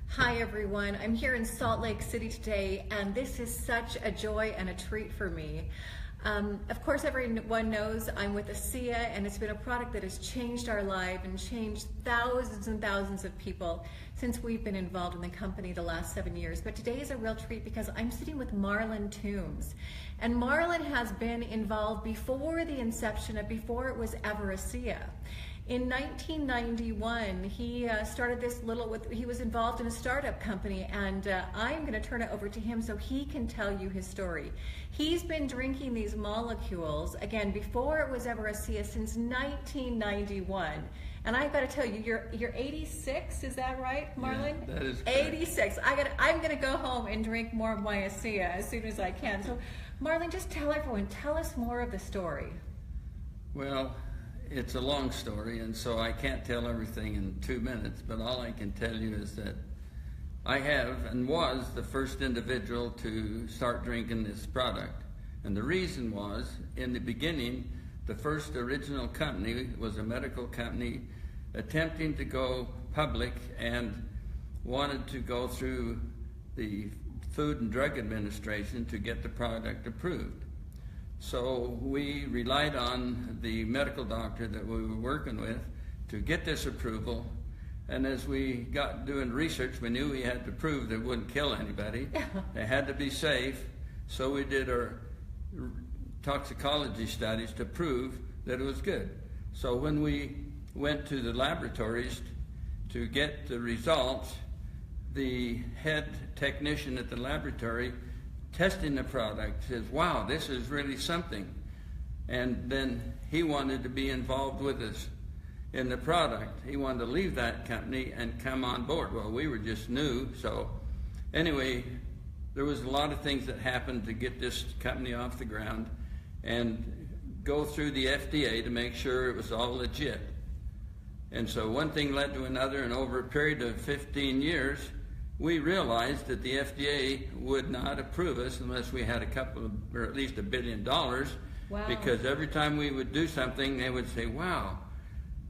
Hi everyone, I'm here in Salt Lake City today and this is such a joy and a treat for me. Of course everyone knows I'm with Asea and it's been a product that has changed our life and changed thousands and thousands of people since we've been involved in the company the last 7 years. But today is a real treat because I'm sitting with Marlon Toombs. And Marlon has been involved before the inception of before it was ever Asea. In 1991, he started this he was involved in a startup company, and I'm going to turn it over to him so he can tell you his story. He's been drinking these molecules, again, before it was ever Asea, since 1991. And I've got to tell you, you're 86, is that right, Marlon? Yeah, that is correct. 86. I'm going to go home and drink more of my Asea as soon as I can. So, Marlon, just tell us more of the story. Well, it's a long story, and so I can't tell everything in 2 minutes, but all I can tell you is that I have and was the first individual to start drinking this product. And the reason was, in the beginning, the first original company was a medical company attempting to go public and wanted to go through the Food and Drug Administration to get the product approved. So we relied on the medical doctor that we were working with to get this approval. And as we got doing research, we knew we had to prove that it wouldn't kill anybody. They had to be safe. So we did our toxicology studies to prove that it was good. So when we went to the laboratories to get the results, the head technician at the laboratory testing the product says, wow, this is really something. And then he wanted to be involved with us in the product. He wanted to leave that company and come on board. Well, we were just new, so anyway, there was a lot of things that happened to get this company off the ground and go through the FDA to make sure it was all legit. And so one thing led to another, and over a period of 15 years, we realized that the FDA would not approve us unless we had or at least $1 billion. Wow. Because every time we would do something, they would say, wow,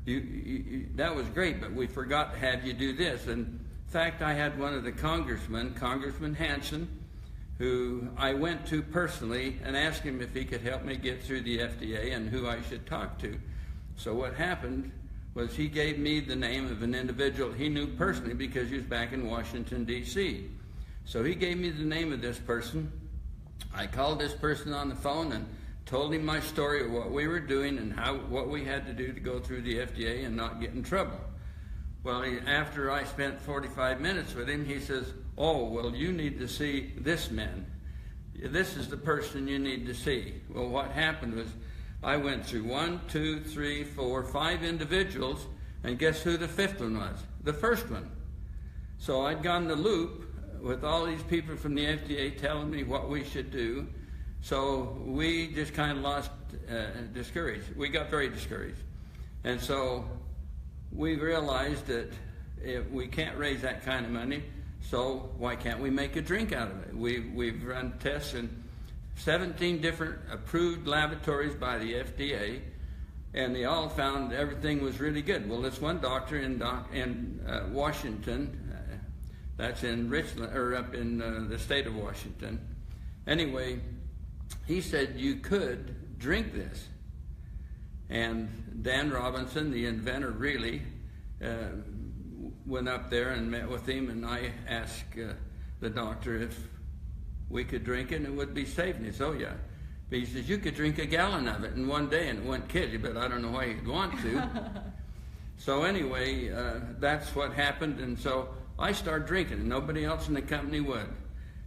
that was great, but we forgot to have you do this. And in fact, I had one of the Congressman Hansen, who I went to personally and asked him if he could help me get through the FDA and who I should talk to. So what happened was he gave me the name of an individual he knew personally because he was back in Washington, D.C. So he gave me the name of this person. I called this person on the phone and told him my story of what we were doing and what we had to do to go through the FDA and not get in trouble. Well, after I spent 45 minutes with him, he says, oh, well, you need to see this man. This is the person you need to see. Well, what happened was, I went through 1, 2, 3, 4, 5 individuals, and guess who the 5th one was? The first one. So I'd gone the loop with all these people from the FDA telling me what we should do. So we just kind of lost discouraged. We got very discouraged. And so we realized that if we can't raise that kind of money, so why can't we make a drink out of it? We've run tests in 17 different approved laboratories by the FDA, and they all found everything was really good. Well, this one doctor in Washington, that's in Richland, or up in the state of Washington. Anyway, he said you could drink this. And Dan Robinson, the inventor, really went up there and met with him, and I asked the doctor if we could drink it and it would be safe. And he says, oh yeah. But he says, you could drink a gallon of it in one day and it wouldn't kill you, but I don't know why you'd want to. So anyway, that's what happened, and so I started drinking, and nobody else in the company would.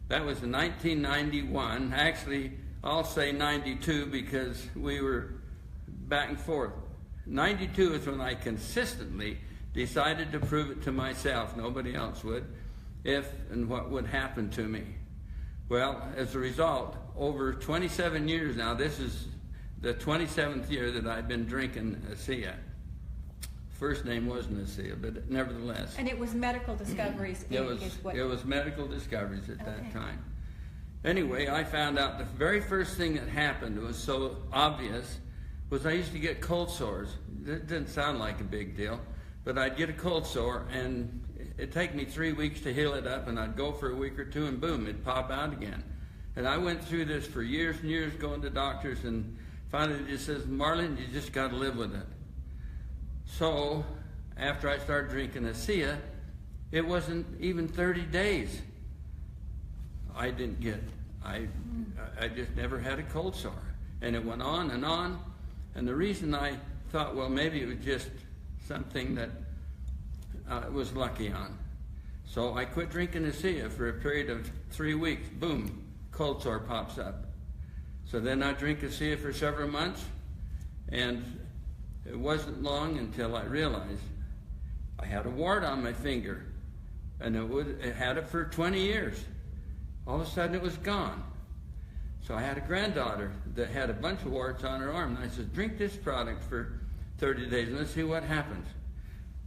That was in 1991. Actually, I'll say 92 because we were back and forth. 92 is when I consistently decided to prove it to myself, nobody else would, if and what would happen to me. Well, as a result, over 27 years now, this is the 27th year that I've been drinking Asea. First name wasn't Asea, but nevertheless. And it was Medical Discoveries Inc. It was Medical Discoveries at that time. Anyway, I found out the very first thing that happened was so obvious was I used to get cold sores. It didn't sound like a big deal, but I'd get a cold sore, and it'd take me 3 weeks to heal it up, and I'd go for a week or two, and boom, it'd pop out again. And I went through this for years and years, going to doctors, and finally it just says, Marlon, you just got to live with it. So after I started drinking Asea, it wasn't even 30 days. I just never had a cold sore. And it went on, and the reason I thought, well, maybe it was just something that I was lucky on. So I quit drinking Asea for a period of 3 weeks. Boom, cold sore pops up. So then I drink Asea for several months, and it wasn't long until I realized I had a wart on my finger, and it had it for 20 years. All of a sudden it was gone. So I had a granddaughter that had a bunch of warts on her arm, and I said, drink this product for 30 days and let's see what happens.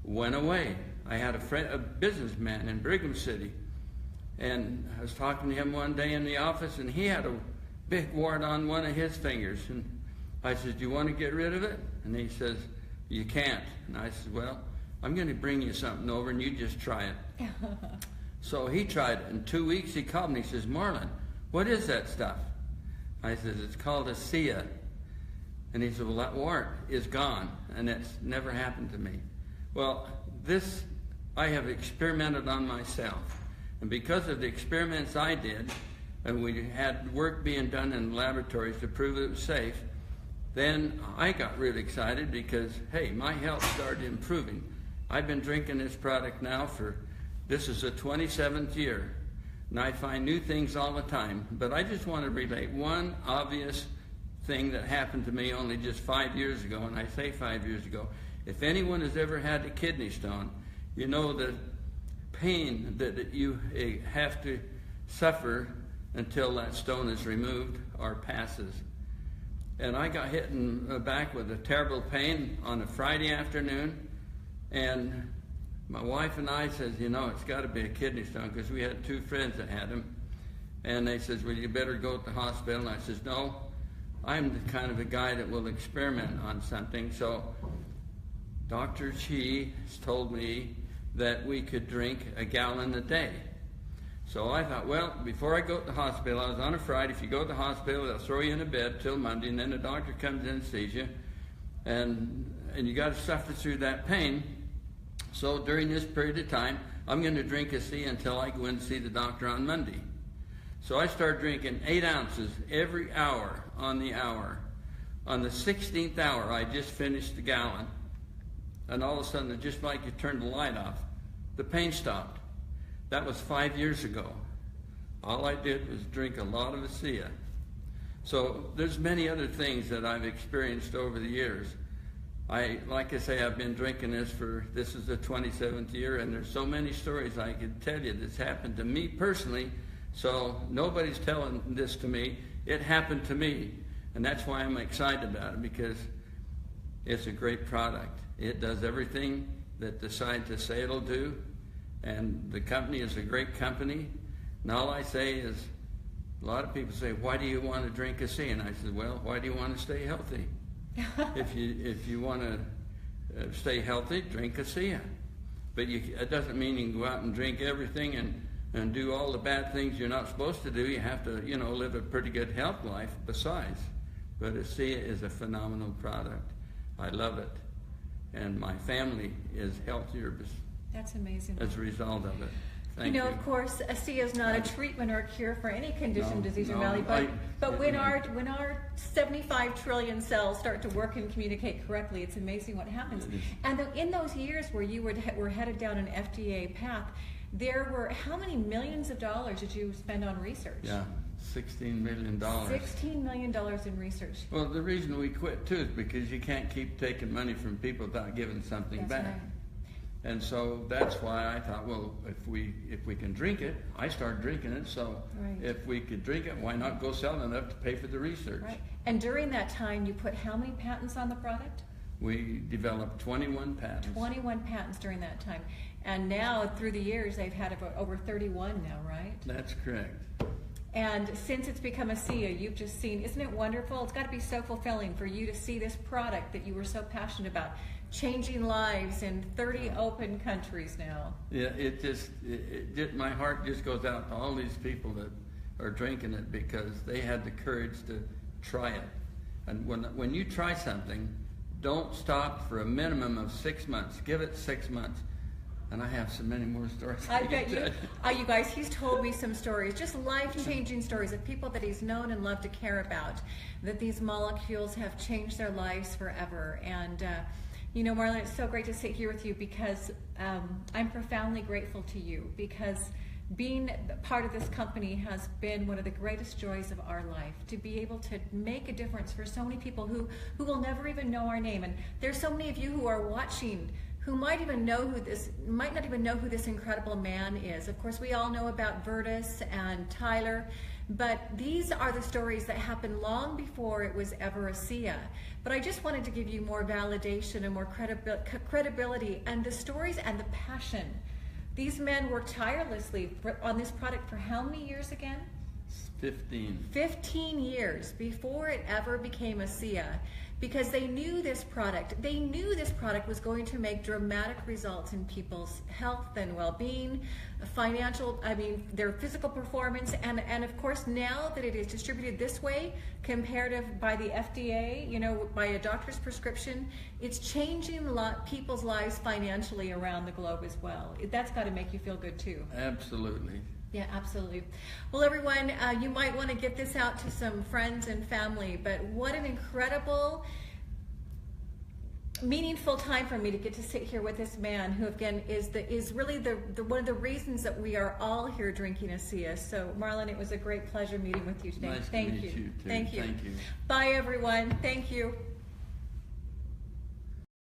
Went away. I had a businessman in Brigham City, and I was talking to him one day in the office, and he had a big wart on one of his fingers, and I said, do you want to get rid of it? And he says, you can't. And I said, well, I'm going to bring you something over and you just try it. So he tried it. In 2 weeks he called me, he says, Marlon, what is that stuff? I said, it's called Asea. And he said, well, that wart is gone, and it's never happened to me. Well, this I have experimented on myself. And because of the experiments I did, and we had work being done in laboratories to prove it was safe, then I got really excited because, hey, my health started improving. I've been drinking this product now this is the 27th year, and I find new things all the time. But I just want to relate one obvious thing that happened to me only just 5 years ago, and I say 5 years ago. If anyone has ever had a kidney stone, you know the pain that you have to suffer until that stone is removed or passes. And I got hit in the back with a terrible pain on a Friday afternoon, and my wife and I says, you know, it's got to be a kidney stone, because we had 2 friends that had them. And they says, well, you better go to the hospital. And I says, no, I'm the kind of a guy that will experiment on something. So Dr. Chi told me that we could drink a gallon a day. So I thought, well, before I go to the hospital, I was on a Friday. If you go to the hospital, they'll throw you in a bed till Monday, and then the doctor comes in and sees you. And you got to suffer through that pain. So during this period of time, I'm going to drink Asea until I go in to see the doctor on Monday. So I start drinking 8 ounces every hour on the hour. On the 16th hour, I just finished the gallon. And all of a sudden, it's just like you turned the light off. The pain stopped. That was 5 years ago. All I did was drink a lot of Asea. So there's many other things that I've experienced over the years. Like I say, I've been drinking this is the 27th year, and there's so many stories I could tell you that's happened to me personally. So nobody's telling this to me. It happened to me, and that's why I'm excited about it, because it's a great product. It does everything that the scientists say it'll do, and the company is a great company. And all I say is, a lot of people say, why do you want to drink Asea? And I said, well, why do you want to stay healthy? If you want to stay healthy, drink Asea. But it doesn't mean you can go out and drink everything and do all the bad things you're not supposed to do. You have to, live a pretty good health life besides. But Asea is a phenomenal product. I love it. And my family is healthier. That's amazing. As a result of it. Thank you. Of course, Asea is not a treatment or a cure for any condition, disease, or malady. But when our 75 trillion cells start to work and communicate correctly, it's amazing what happens. And in those years where you were headed down an FDA path, there were how many millions of dollars did you spend on research? Yeah, $16 million. $16 million in research. Well, the reason we quit too is because you can't keep taking money from people without giving something back. Right. And so that's why I thought, well, if we can drink it, I started drinking it, so right. If we could drink it, why not go sell enough to pay for the research? Right. And during that time, you put how many patents on the product? We developed 21 patents. 21 patents during that time. And now, through the years, they've had over 31 now, right? That's correct. And since it's become Asea, you've just seen, isn't it wonderful? It's got to be so fulfilling for you to see this product that you were so passionate about changing lives in 30 open countries now. Yeah, my heart just goes out to all these people that are drinking it because they had the courage to try it. And when you try something, don't stop for a minimum of 6 months. Give it 6 months. And I have so many more stories. I bet you. You guys, he's told me some stories, just life-changing stories of people that he's known and loved to care about, that these molecules have changed their lives forever. And, you know, Marlon, it's so great to sit here with you because I'm profoundly grateful to you because being part of this company has been one of the greatest joys of our life, to be able to make a difference for so many people who will never even know our name. And there's so many of you who are watching who might not even know who this incredible man is. Of course, we all know about Vertus and Tyler, but these are the stories that happened long before it was ever Asea. But I just wanted to give you more validation and more credibility and the stories and the passion. These men worked tirelessly on this product for how many years again? 15. 15 years before it ever became Asea, because they knew this product was going to make dramatic results in people's health and well-being, their physical performance, and of course now that it is distributed this way, comparative by the FDA, you know, by a doctor's prescription, it's changing people's lives financially around the globe as well. That's got to make you feel good too. Absolutely. Yeah, absolutely. Well, everyone, you might want to get this out to some friends and family, but what an incredible, meaningful time for me to get to sit here with this man who, again, is really the one of the reasons that we are all here drinking Asea. So, Marlon, it was a great pleasure meeting with you today. Nice Thank to meet you. you too. Thank you. Thank you. Bye, everyone. Thank you.